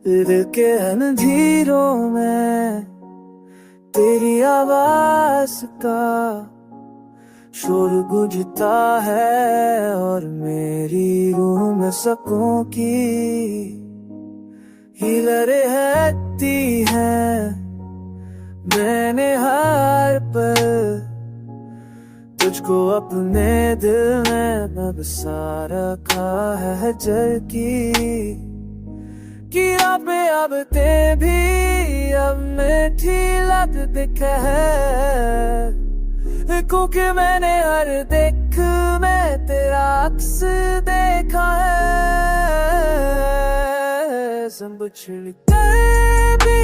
दिल के अंधेरों में तेरी आवाज का शोर गूंजता है और मेरी रूह में सकों की हिलरें रहती हैं। मैंने हर पल तुझको अपने दिल में बसा रखा है जल की अब ते भी अब मीठी लग दिखे है, क्योंकि मैंने हर देख में तेरा अक्स देखा है। सब छिड़के भी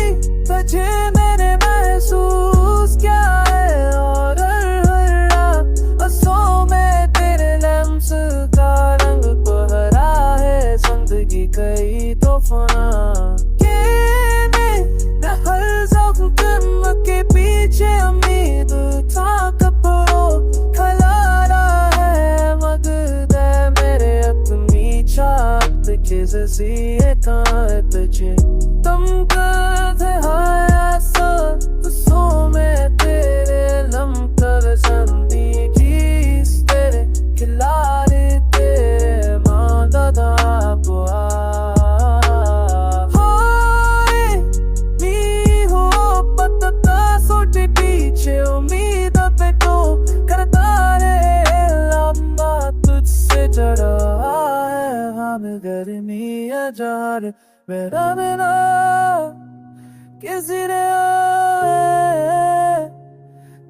तुझे मैंने महसूस किया है और हर आंसू में तेरे लम्स का रंग बहरा है। जिंदगी कई तूफान के पीछे उम्मीद था कपड़ों खलारा है, मगर मेरे अपनी चाहत के जैसे कहाँ तुझे तुम करते हैं सो में तेरे लम्कर जिंदगी तेरे खिलारे तेरे माँ दादा बुआ उम्मीद पे तो करता रे लंबा तुझसे जड़ा है हम गर्मी अजार मेरा बिना किसी ने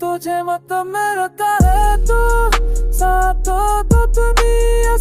तुझे मतलब मेरा है तू साथ तो दुनिया